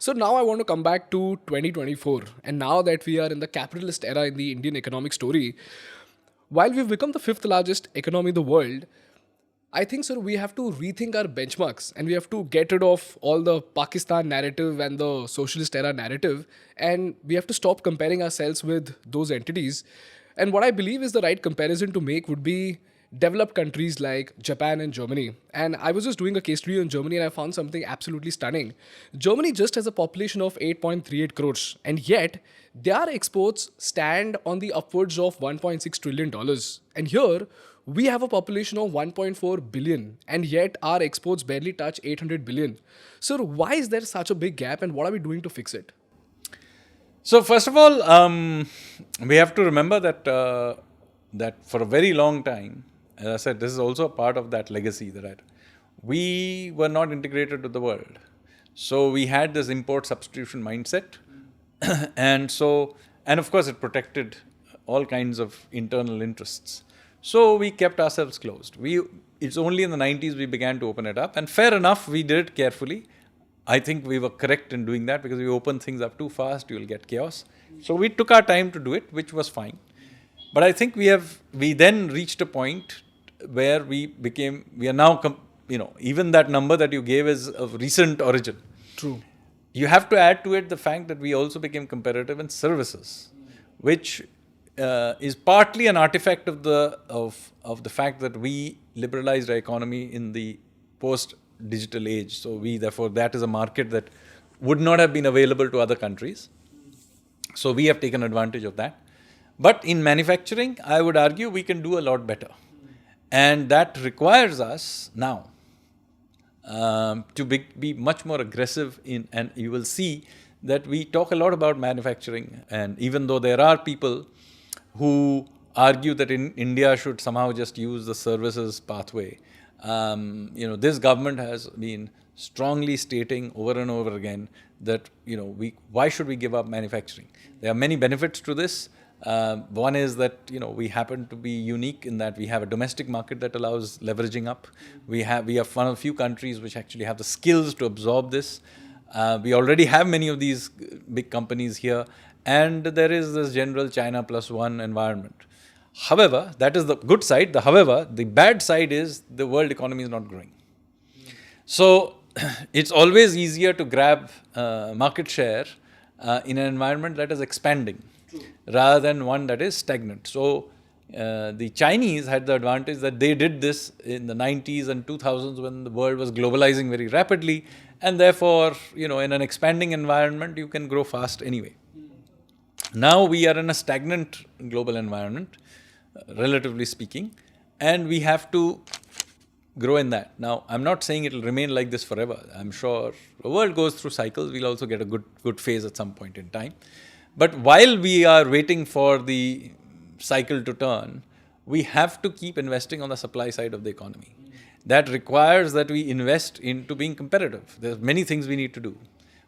So now I want to come back to 2024. And now that we are in the capitalist era in the Indian economic story, while we've become the fifth largest economy in the world, I think, sir, we have to rethink our benchmarks and we have to get rid of all the Pakistan narrative and the socialist era narrative. And we have to stop comparing ourselves with those entities. And what I believe is the right comparison to make would be developed countries like Japan and Germany. And I was just doing a case study on Germany and I found something absolutely stunning. Germany just has a population of 8.38 crores, and yet their exports stand on the upwards of $1.6 trillion. And here, we have a population of 1.4 billion, and yet our exports barely touch 800 billion. So, why is there such a big gap, and what are we doing to fix it? So first of all, we have to remember that for a very long time, as I said, this is also a part of that legacy we were not integrated with the world. So we had this import substitution mindset, and of course it protected all kinds of internal interests. So we kept ourselves closed. It's only in the 90s we began to open it up, and fair enough, we did it carefully. I think we were correct in doing that because we opened things up too fast, you will get chaos. So we took our time to do it, which was fine. But I think we then reached a point where we are now, even that number that you gave is of recent origin. True. You have to add to it the fact that we also became competitive in services, which is partly an artifact of the fact that we liberalized our economy in the post-digital age. So therefore, that is a market that would not have been available to other countries. So we have taken advantage of that. But in manufacturing, I would argue we can do a lot better. And that requires us now to be much more aggressive and you will see that we talk a lot about manufacturing. And even though there are people who argue that India should somehow just use the services pathway, this government has been strongly stating over and over again that, why should we give up manufacturing? There are many benefits to this. One is that, we happen to be unique in that we have a domestic market that allows leveraging up. We are one of the few countries which actually have the skills to absorb this. We already have many of these big companies here, and there is this general China plus one environment. However, that is the good side. However, the bad side is the world economy is not growing. So it's always easier to grab market share in an environment that is expanding rather than one that is stagnant. So the Chinese had the advantage that they did this in the 90s and 2000s when the world was globalizing very rapidly, and therefore, in an expanding environment, you can grow fast anyway. Now we are in a stagnant global environment, relatively speaking, and we have to grow in that. Now, I'm not saying it will remain like this forever. I'm sure the world goes through cycles. We'll also get a good phase at some point in time. But while we are waiting for the cycle to turn, we have to keep investing on the supply side of the economy. That requires that we invest into being competitive. There's many things we need to do.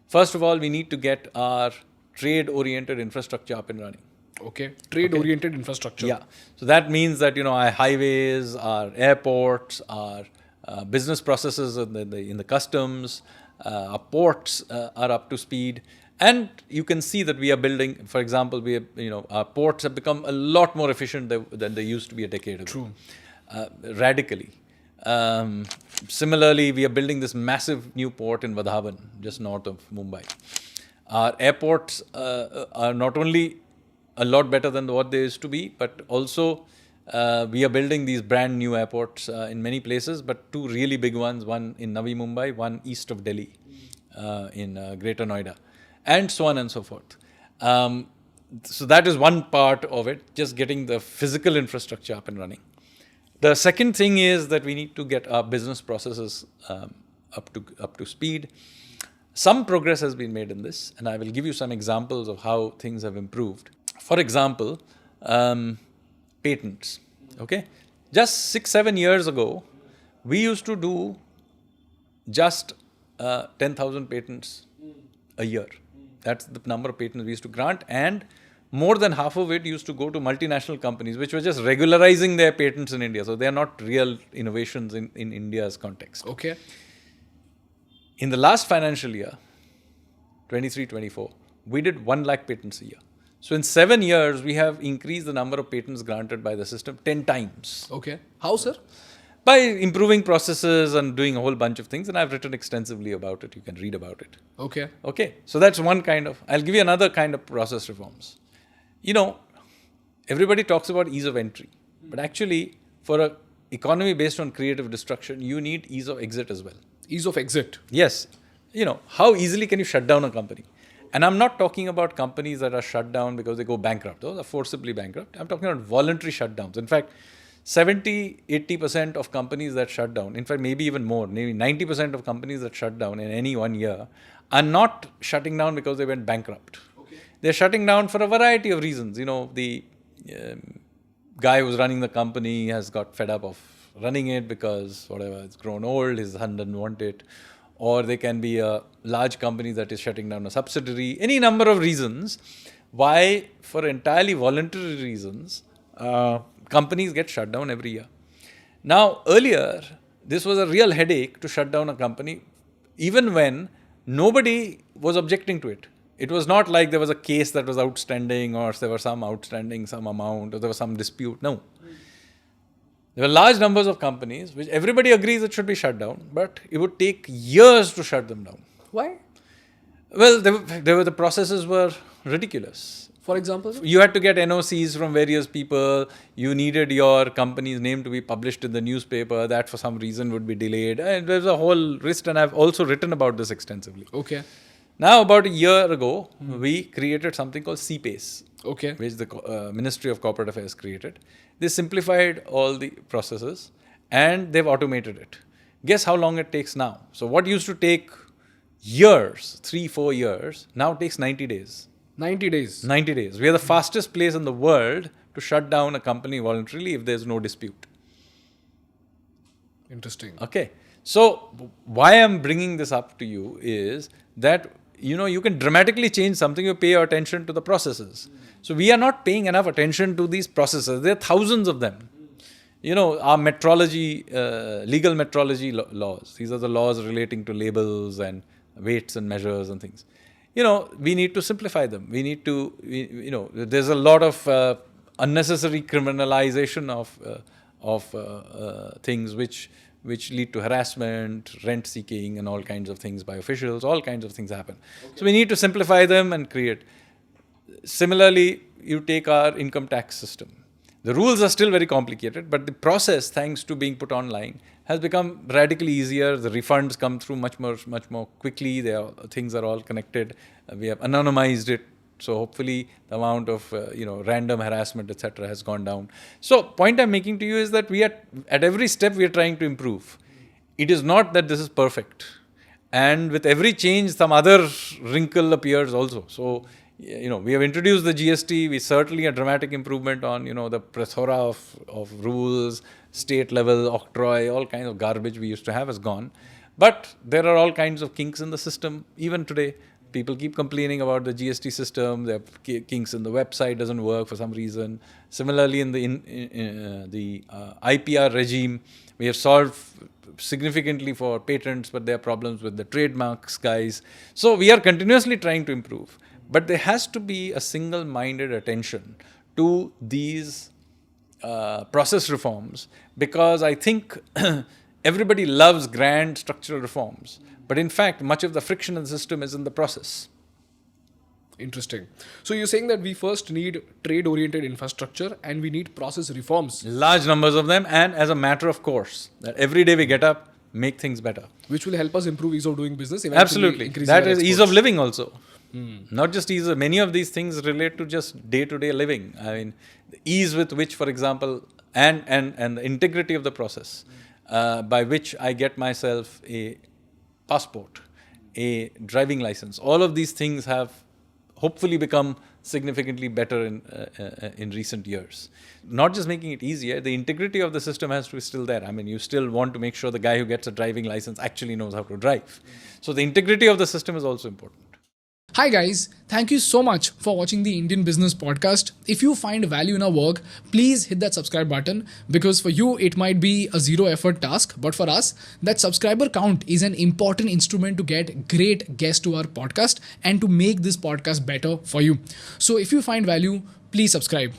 First of all, we need to get our trade-oriented infrastructure up and running. Okay. Trade-oriented infrastructure. Yeah. So that means that, our highways, our airports, our business processes in the customs, our ports are up to speed. And you can see that we are building, for example, our ports have become a lot more efficient than they used to be a decade ago. True. Radically. Similarly, we are building this massive new port in Vadhavan, just north of Mumbai. Our airports are not only a lot better than what they used to be, but also we are building these brand new airports in many places, but two really big ones, one in Navi Mumbai, one east of Delhi in Greater Noida, and so on and so forth. So that is one part of it, just getting the physical infrastructure up and running. The second thing is that we need to get our business processes up to speed. Some progress has been made in this, and I will give you some examples of how things have improved. For example, patents. Okay, just 6-7 years ago, we used to do just 10,000 patents a year. That's the number of patents we used to grant, and more than half of it used to go to multinational companies, which were just regularizing their patents in India. So they are not real innovations in India's context. Okay. In the last financial year, 23, 24, we did 1 lakh patents a year. So in 7 years, we have increased the number of patents granted by the system 10 times. Okay. How, sir? By improving processes and doing a whole bunch of things. And I've written extensively about it. You can read about it. Okay. Okay. So that's one kind of, I'll give you another kind of process reforms. You know, everybody talks about ease of entry. But actually, for an economy based on creative destruction, you need ease of exit as well. Ease of exit. Yes. You know, how easily can you shut down a company? And I'm not talking about companies that are shut down because they go bankrupt. Those are forcibly bankrupt. I'm talking about voluntary shutdowns. In fact, 70-80% of companies that shut down, in fact, maybe even more, maybe 90% of companies that shut down in any 1 year are not shutting down because they went bankrupt. Okay. They're shutting down for a variety of reasons. You know, the guy who's running the company has got fed up of running it because whatever, it's grown old, his son doesn't want it. Or they can be a large company that is shutting down a subsidiary, any number of reasons why, for entirely voluntary reasons, companies get shut down every year. Now, earlier, this was a real headache to shut down a company, even when nobody was objecting to it. It was not like there was a case that was outstanding, or there was some outstanding, some amount, or there was some dispute. No. There were large numbers of companies which everybody agrees it should be shut down, but it would take years to shut them down. Why? Well, the processes were ridiculous. For example? You had to get NOCs from various people. You needed your company's name to be published in the newspaper. That for some reason would be delayed. And there's a whole list, and I've also written about this extensively. Okay. Now, about a year ago, we created something called CPACE. Okay. Which the Ministry of Corporate Affairs created. They simplified all the processes and they've automated it. Guess how long it takes now? So what used to take years, 3-4 years, now takes 90 days. 90 days. 90 days. We are the fastest place in the world to shut down a company voluntarily if there's no dispute. Interesting. Okay. So why I'm bringing this up to you is that, you know, you can dramatically change something, you pay your attention to the processes. So we are not paying enough attention to these processes. There are thousands of them. You know, our metrology, legal metrology laws. These are the laws relating to labels and weights and measures and things. You know, we need to simplify them. We need to, you know, there's a lot of unnecessary criminalization of things which lead to harassment, rent seeking, and all kinds of things by officials. All kinds of things happen. Okay. So we need to simplify them and create. Similarly, you take our income tax system. The rules are still very complicated, but the process, thanks to being put online, has become radically easier. The refunds come through much more quickly. Things are all connected. We have anonymized it. So hopefully the amount of random harassment, etc., has gone down. So point I'm making to you is that we are at every step we are trying to improve. It is not that this is perfect, and with every change some other wrinkle appears also. So we have introduced the GST. We certainly a dramatic improvement on the plethora of rules, state level octroi, all kinds of garbage we used to have has gone. But there are all kinds of kinks in the system even today. People keep complaining about the GST system. There are kinks in the website, doesn't work for some reason. Similarly, in the IPR regime, we have solved significantly for patents, but there are problems with the trademarks guys. So we are continuously trying to improve. But there has to be a single-minded attention to these process reforms, because I think everybody loves grand structural reforms. But in fact, much of the friction in the system is in the process. Interesting. So you're saying that we first need trade-oriented infrastructure and we need process reforms. Large numbers of them, and as a matter of course, that every day we get up, make things better. Which will help us improve ease of doing business. Absolutely. That is ease of living also. Not just ease. Many of these things relate to just day-to-day living. I mean, the ease with which, for example, and the integrity of the process by which I get myself a passport, a driving license. All of these things have hopefully become significantly better in recent years. Not just making it easier, the integrity of the system has to be still there. I mean, you still want to make sure the guy who gets a driving license actually knows how to drive. So the integrity of the system is also important. Hi guys, thank you so much for watching the Indian Business Podcast. If you find value in our work, please hit that subscribe button, because for you it might be a zero effort task, but for us, that subscriber count is an important instrument to get great guests to our podcast and to make this podcast better for you. So if you find value, please subscribe.